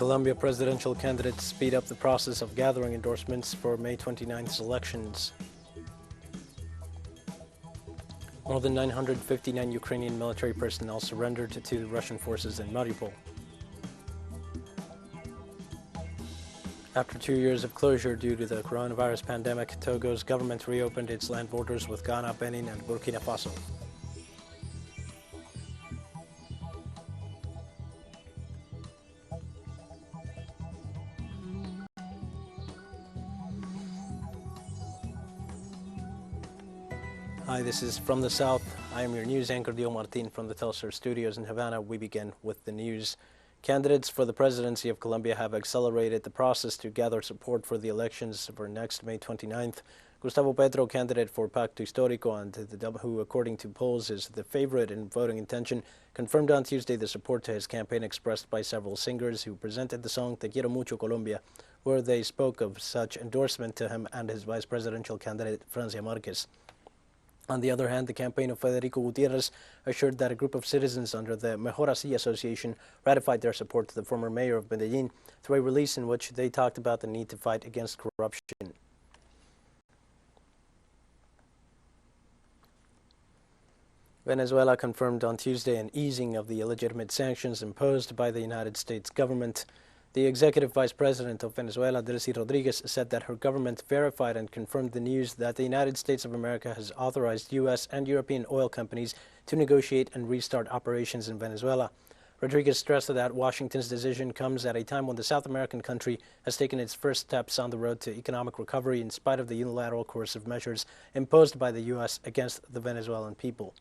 Colombia presidential candidates speed up the process of gathering endorsements for May 29th's elections. More than 959 Ukrainian military personnel surrendered to the Russian forces in Mariupol. After 2 years of closure due to the coronavirus pandemic, Togo's government reopened its land borders with Ghana, Benin, and Burkina Faso. Hi, this is From the South. I am your news anchor, Dio Martin, from the Telstar studios in Havana. We begin with the news. Candidates for the presidency of Colombia have accelerated the process to gather support for the elections for next May 29th. Gustavo Petro, candidate for Pacto Histórico, and who, according to polls, is the favorite in voting intention, confirmed on Tuesday the support to his campaign expressed by several singers who presented the song Te Quiero Mucho Colombia, where they spoke of such endorsement to him and his vice presidential candidate, Francia Marquez. On the other hand, the campaign of Federico Gutierrez assured that a group of citizens under the Mejor Así Association ratified their support to the former mayor of Medellin through a release in which they talked about the need to fight against corruption. Venezuela confirmed on Tuesday an easing of the illegitimate sanctions imposed by the United States government. The executive vice president of Venezuela, Delcy Rodriguez, said that her government verified and confirmed the news that the United States of America has authorized U.S. and European oil companies to negotiate and restart operations in Venezuela. Rodriguez stressed that Washington's decision comes at a time when the South American country has taken its first steps on the road to economic recovery in spite of the unilateral coercive measures imposed by the U.S. against the Venezuelan people.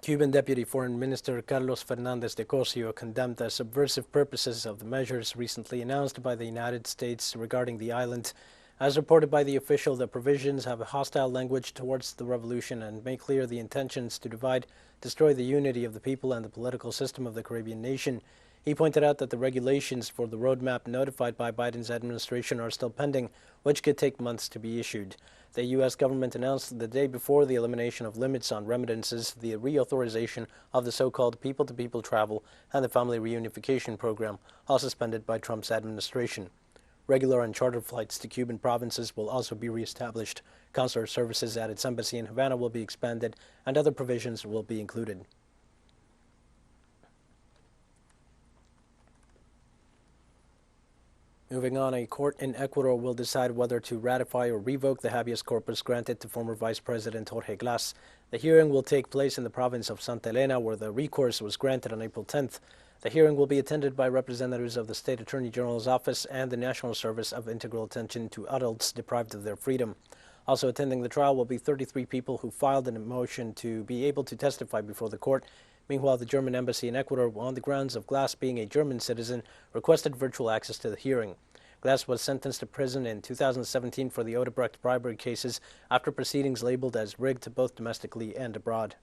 Cuban Deputy Foreign Minister Carlos Fernández de Cosio condemned the subversive purposes of the measures recently announced by the United States regarding the island. As reported by the official, the provisions have a hostile language towards the revolution and make clear the intentions to divide, destroy the unity of the people and the political system of the Caribbean nation. He pointed out that the regulations for the roadmap notified by Biden's administration are still pending, which could take months to be issued. The U.S. government announced the day before the elimination of limits on remittances, the reauthorization of the so-called people-to-people travel, and the family reunification program, all suspended by Trump's administration. Regular and charter flights to Cuban provinces will also be reestablished. Consular services at its embassy in Havana will be expanded, and other provisions will be included. Moving on, a court in Ecuador will decide whether to ratify or revoke the habeas corpus granted to former Vice President Jorge Glass. The hearing will take place in the province of Santa Elena, where the recourse was granted on April 10th. The hearing will be attended by representatives of the State Attorney General's office and the National Service of Integral Attention to Adults Deprived of Their Freedom. Also attending the trial will be 33 people who filed a motion to be able to testify before the court. Meanwhile, the German embassy in Ecuador, on the grounds of Glass being a German citizen, requested virtual access to the hearing. Glass was sentenced to prison in 2017 for the Odebrecht bribery cases after proceedings labeled as rigged both domestically and abroad.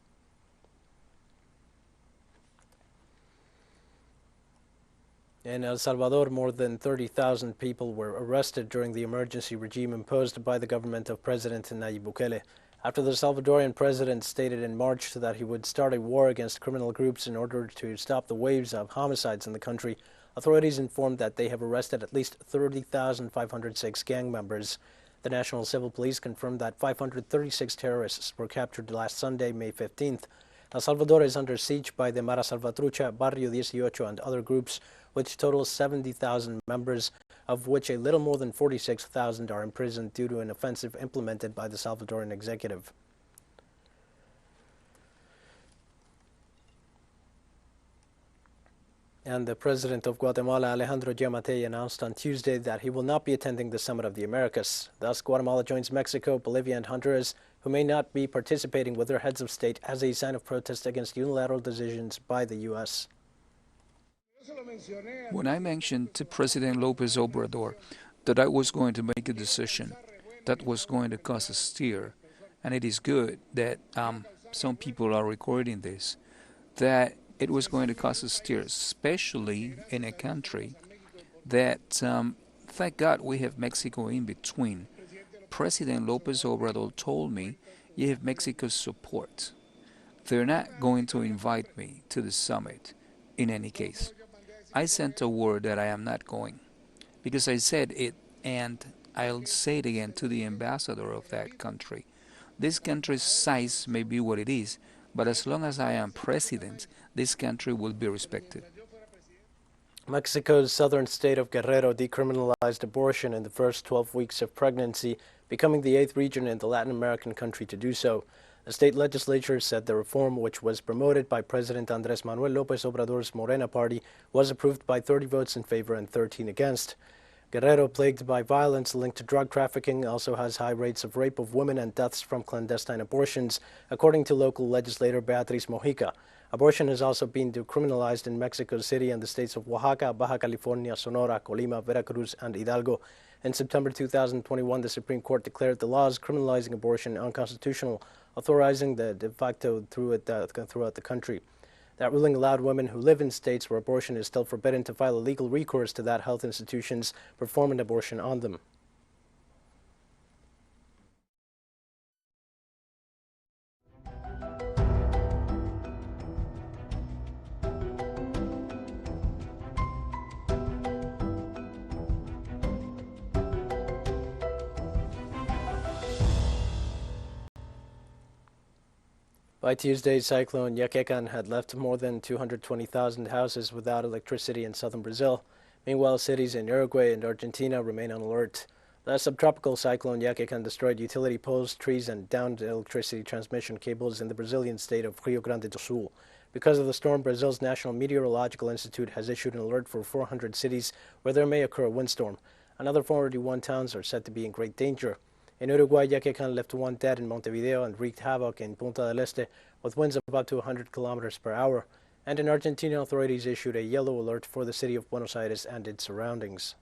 In El Salvador, more than 30,000 people were arrested during the emergency regime imposed by the government of President Nayib Bukele. After the Salvadorian president stated in March that he would start a war against criminal groups in order to stop the waves of homicides in the country, authorities informed that they have arrested at least 30,506 gang members. The National Civil Police confirmed that 536 terrorists were captured last Sunday, May 15th. El Salvador is under siege by the Mara Salvatrucha, Barrio 18, and other groups, which total 70,000 members, of which a little more than 46,000 are imprisoned due to an offensive implemented by the Salvadoran executive. And the president of Guatemala, Alejandro Giammattei, announced on Tuesday that he will not be attending the Summit of the Americas. Thus, Guatemala joins Mexico, Bolivia, and Honduras, who may not be participating with their heads of state as a sign of protest against unilateral decisions by the U.S. When I mentioned to President López Obrador that I was going to make a decision that was going to cause a stir, and it is good that some people are recording this, that it was going to cause a stir, especially in a country that, thank God, we have Mexico in between. President López Obrador told me, you have Mexico's support. They're not going to invite me to the summit in any case. I sent a word that I am not going because I said it, and I'll say it again to the ambassador of that country. This country's size may be what it is, but as long as I am president, this country will be respected. Mexico's southern state of Guerrero decriminalized abortion in the first 12 weeks of pregnancy, becoming the 8th region in the Latin American country to do so. The state legislature said the reform, which was promoted by President Andrés Manuel López Obrador's Morena party, was approved by 30 votes in favor and 13 against. Guerrero, plagued by violence linked to drug trafficking, also has high rates of rape of women and deaths from clandestine abortions, according to local legislator Beatriz Mojica. Abortion has also been decriminalized in Mexico City and the states of Oaxaca, Baja California, Sonora, Colima, Veracruz, and Hidalgo. In September 2021, the Supreme Court declared the laws criminalizing abortion unconstitutional, authorizing the de facto throughout the country. That ruling allowed women who live in states where abortion is still forbidden to file a legal recourse to that health institutions perform an abortion on them. By Tuesday, Cyclone Yakekan had left more than 220,000 houses without electricity in southern Brazil. Meanwhile, cities in Uruguay and Argentina remain on alert. The subtropical cyclone Yakekan destroyed utility poles, trees, and downed electricity transmission cables in the Brazilian state of Rio Grande do Sul. Because of the storm, Brazil's National Meteorological Institute has issued an alert for 400 cities where there may occur a windstorm. Another 401 towns are said to be in great danger. In Uruguay, Yakekan left 1 dead in Montevideo and wreaked havoc in Punta del Este with winds of up to 100 kilometers per hour. And in Argentina, authorities issued a yellow alert for the city of Buenos Aires and its surroundings.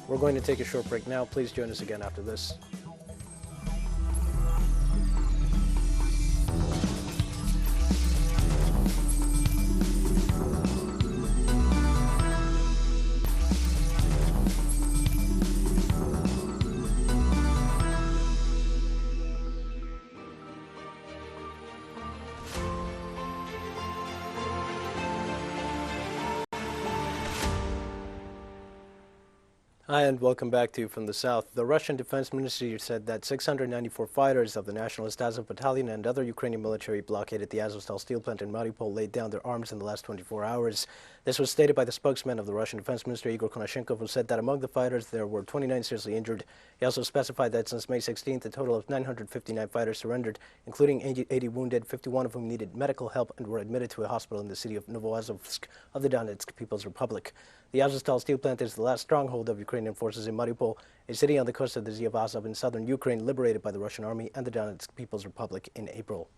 We're going to take a short break now. Please join us again after this. Hi, and welcome back to From the South. The Russian Defense Ministry said that 694 fighters of the Nationalist Azov Battalion and other Ukrainian military blockaded the Azovstal steel plant in Mariupol laid down their arms in the last 24 hours. This was stated by the spokesman of the Russian Defense Ministry, Igor Konashenkov, who said that among the fighters there were 29 seriously injured. He also specified that since May 16th, a total of 959 fighters surrendered, including 80 wounded, 51 of whom needed medical help and were admitted to a hospital in the city of Novoazovsk of the Donetsk People's Republic. The Azovstal steel plant is the last stronghold of Ukrainian forces in Mariupol, a city on the coast of the Sea of Azov in southern Ukraine, liberated by the Russian army and the Donetsk People's Republic in April.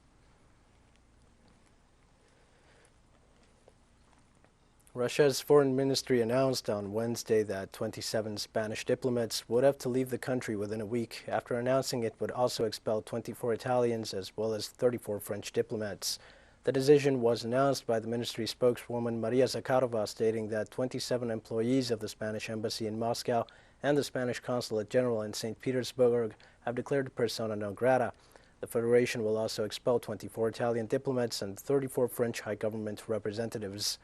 Russia's foreign ministry announced on Wednesday that 27 Spanish diplomats would have to leave the country within a week, after announcing it would also expel 24 Italians as well as 34 French diplomats. The decision was announced by the ministry spokeswoman Maria Zakharova, stating that 27 employees of the Spanish embassy in Moscow and the Spanish consulate general in St. Petersburg have declared persona non grata. The Federation will also expel 24 Italian diplomats and 34 French high government representatives.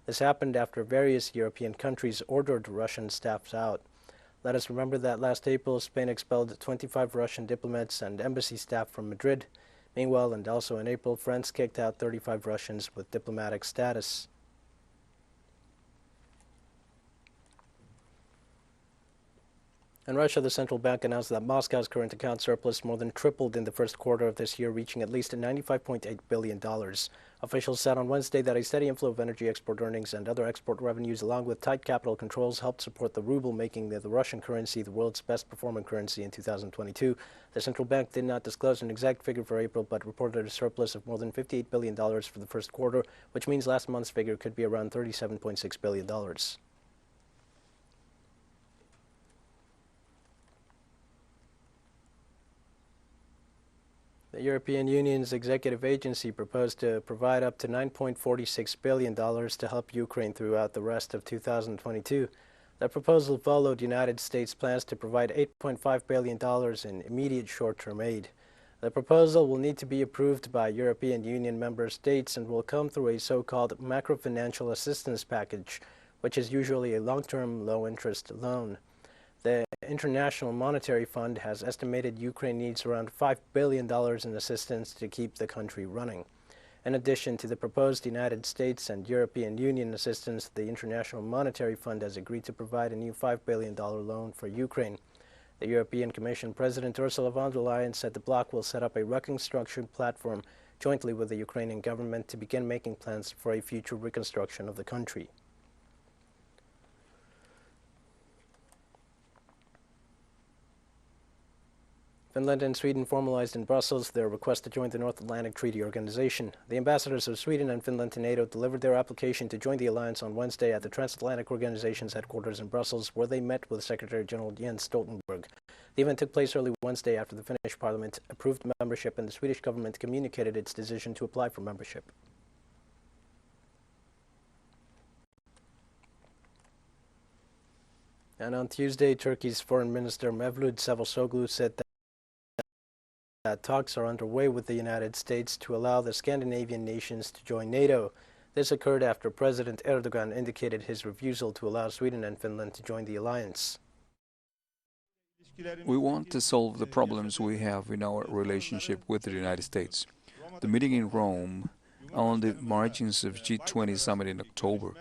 This happened after various European countries ordered Russian staffs out. Let us remember that last April, Spain expelled 25 Russian diplomats and embassy staff from Madrid. Meanwhile, and also in April, France kicked out 35 Russians with diplomatic status. In Russia, the central bank announced that Moscow's current account surplus more than tripled in the first quarter of this year, reaching at least $95.8 billion. Officials said on Wednesday that a steady inflow of energy export earnings and other export revenues, along with tight capital controls, helped support the ruble, making the Russian currency the world's best-performing currency in 2022. The central bank did not disclose an exact figure for April, but reported a surplus of more than $58 billion for the first quarter, which means last month's figure could be around $37.6 billion. The European Union's executive agency proposed to provide up to $9.46 billion to help Ukraine throughout the rest of 2022. The proposal followed the United States' plans to provide $8.5 billion in immediate short-term aid. The proposal will need to be approved by European Union member states and will come through a so-called macrofinancial assistance package, which is usually a long-term, low-interest loan. The International Monetary Fund has estimated Ukraine needs around $5 billion in assistance to keep the country running. In addition to the proposed United States and European Union assistance, the International Monetary Fund has agreed to provide a new $5 billion loan for Ukraine. The European Commission President Ursula von der Leyen said the bloc will set up a reconstruction platform jointly with the Ukrainian government to begin making plans for a future reconstruction of the country. Finland and Sweden formalized in Brussels their request to join the North Atlantic Treaty Organization. The ambassadors of Sweden and Finland to NATO delivered their application to join the alliance on Wednesday at the Transatlantic Organization's headquarters in Brussels, where they met with Secretary General Jens Stoltenberg. The event took place early Wednesday after the Finnish parliament approved membership and the Swedish government communicated its decision to apply for membership. And on Tuesday, Turkey's Foreign Minister Mevlut Cavusoglu said that talks are underway with the United States to allow the Scandinavian nations to join NATO. This occurred after President Erdogan indicated his refusal to allow Sweden and Finland to join the alliance. We want to solve the problems we have in our relationship with the United States. The meeting in Rome on the margins of G20 summit in October,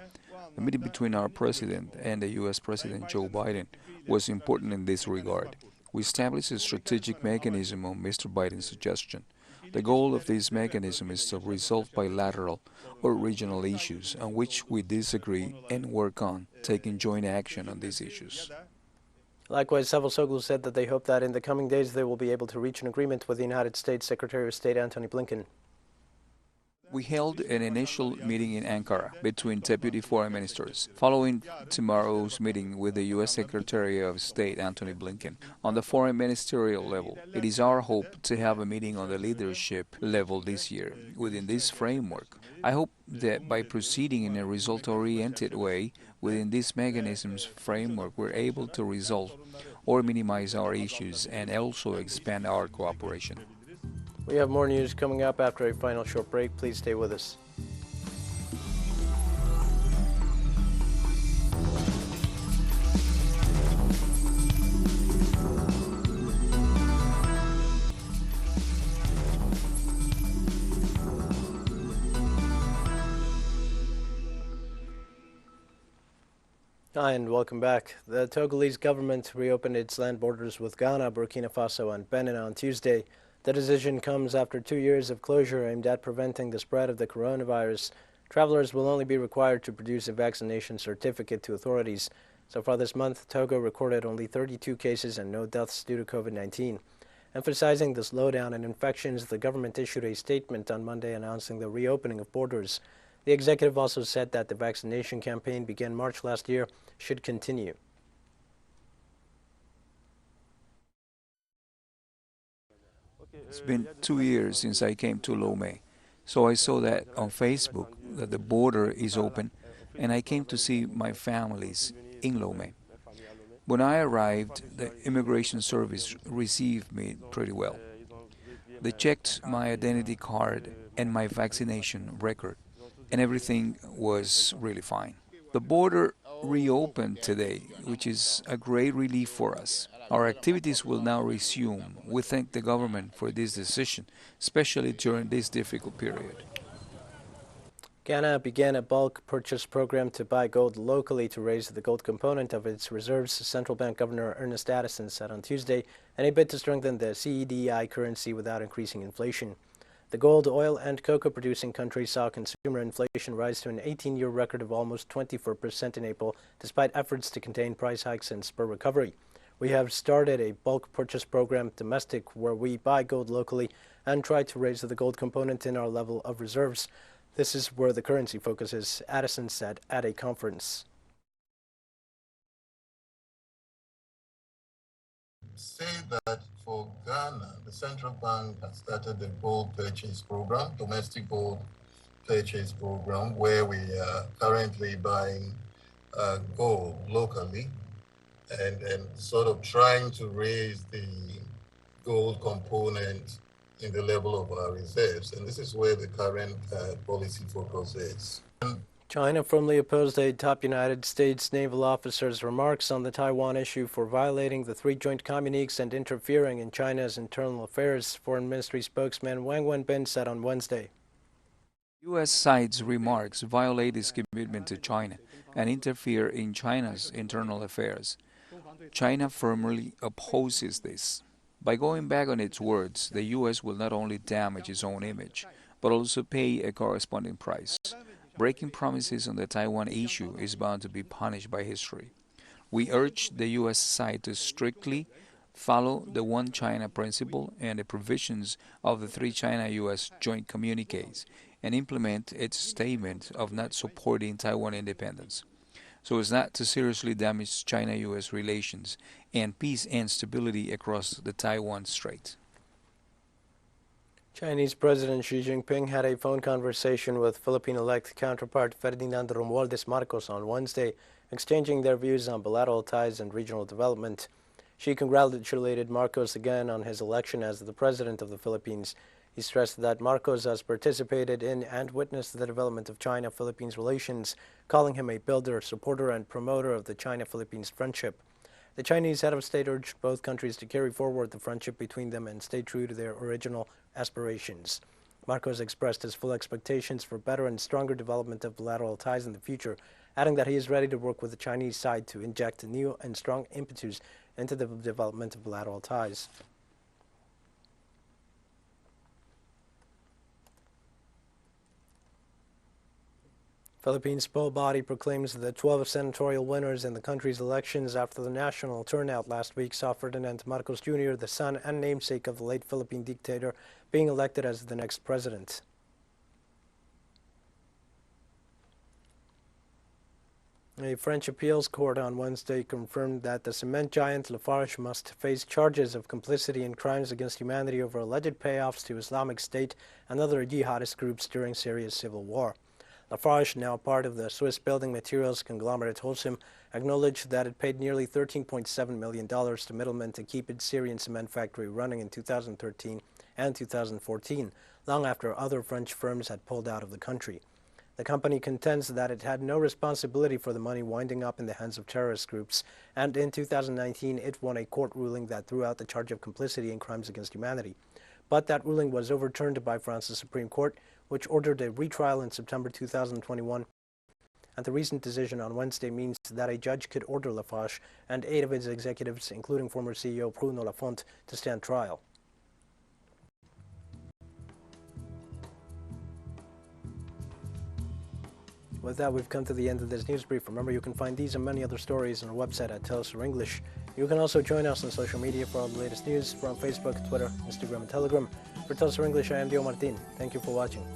the meeting between our president and the U.S. President Joe Biden was important in this regard. We established a strategic mechanism on Mr. Biden's suggestion. The goal of this mechanism is to resolve bilateral or regional issues on which we disagree and work on taking joint action on these issues. Likewise, Cavusoglu said that they hope that in the coming days they will be able to reach an agreement with the United States Secretary of State Antony Blinken. We held an initial meeting in Ankara between deputy foreign ministers, following tomorrow's meeting with the U.S. Secretary of State Antony Blinken. On the foreign ministerial level, it is our hope to have a meeting on the leadership level this year. Within this framework, I hope that by proceeding in a result-oriented way within this mechanism's framework, we're able to resolve or minimize our issues and also expand our cooperation. We have more news coming up after a final short break. Please stay with us. Hi and welcome back. The Togolese government reopened its land borders with Ghana, Burkina Faso and Benin on Tuesday. The decision comes after 2 years of closure aimed at preventing the spread of the coronavirus. Travelers will only be required to produce a vaccination certificate to authorities. So far this month, Togo recorded only 32 cases and no deaths due to COVID-19. Emphasizing the slowdown in infections, the government issued a statement on Monday announcing the reopening of borders. The executive also said that the vaccination campaign began March last year should continue. It's been 2 years since I came to Lomé, so I saw that on Facebook that the border is open, and I came to see my families in Lomé. When I arrived, the immigration service received me pretty well. They checked my identity card and my vaccination record, and everything was really fine. The border reopened today, which is a great relief for us. Our activities will now resume. We thank the government for this decision, especially during this difficult period. Ghana began a bulk purchase program to buy gold locally to raise the gold component of its reserves, Central Bank Governor Ernest Addison said on Tuesday, and a bid to strengthen the CEDI currency without increasing inflation. The gold, oil, and cocoa producing countries saw consumer inflation rise to an 18-year record of almost 24% in April, despite efforts to contain price hikes and spur recovery. We have started a bulk purchase program domestic where we buy gold locally and try to raise the gold component in our level of reserves. This is where the currency focuses, Addison said at a conference. Say that for Ghana, the central bank has started the gold purchase program, domestic gold purchase program, where we are currently buying gold locally and sort of trying to raise the gold component in the level of our reserves. And this is where the current policy focus is. China firmly opposed a top United States naval officer's remarks on the Taiwan issue for violating the three joint communiques and interfering in China's internal affairs, Foreign Ministry spokesman Wang Wenbin said on Wednesday. U.S. side's remarks violate its commitment to China and interfere in China's internal affairs. China firmly opposes this. By going back on its words, the U.S. will not only damage its own image, but also pay a corresponding price. Breaking promises on the Taiwan issue is bound to be punished by history. We urge the U.S. side to strictly follow the One China principle and the provisions of the three China-U.S. joint communiques and implement its statement of not supporting Taiwan independence, so as not to seriously damage China-U.S. relations and peace and stability across the Taiwan Strait. Chinese President Xi Jinping had a phone conversation with Philippine-elect counterpart Ferdinand Romualdez Marcos on Wednesday, exchanging their views on bilateral ties and regional development. Xi congratulated Marcos again on his election as the president of the Philippines. He stressed that Marcos has participated in and witnessed the development of China-Philippines relations, calling him a builder, supporter, and promoter of the China-Philippines friendship. The Chinese head of state urged both countries to carry forward the friendship between them and stay true to their original aspirations. Marcos expressed his full expectations for better and stronger development of bilateral ties in the future, adding that he is ready to work with the Chinese side to inject new and strong impetus into the development of bilateral ties. Philippines poll body proclaims the 12 senatorial winners in the country's elections after the national turnout last week saw Ferdinand Marcos Jr., the son and namesake of the late Philippine dictator, being elected as the next president. A French appeals court on Wednesday confirmed that the cement giant Lafarge must face charges of complicity in crimes against humanity over alleged payoffs to Islamic State and other jihadist groups during Syria's civil war. Lafarge, now part of the Swiss building materials conglomerate Holcim, acknowledged that it paid nearly $13.7 million to middlemen to keep its Syrian cement factory running in 2013 and 2014, long after other French firms had pulled out of the country. The company contends that it had no responsibility for the money winding up in the hands of terrorist groups, and in 2019 it won a court ruling that threw out the charge of complicity in crimes against humanity. But that ruling was overturned by France's Supreme Court, which ordered a retrial in September 2021. And the recent decision on Wednesday means that a judge could order Lafarge and 8 of its executives, including former CEO Bruno Lafont, to stand trial. With that, we've come to the end of this news brief. Remember, you can find these and many other stories on our website at Tell Us in English. You can also join us on social media for all the latest news. We're on Facebook, Twitter, Instagram, and Telegram. For Tell Us in English, I am Dio Martin. Thank you for watching.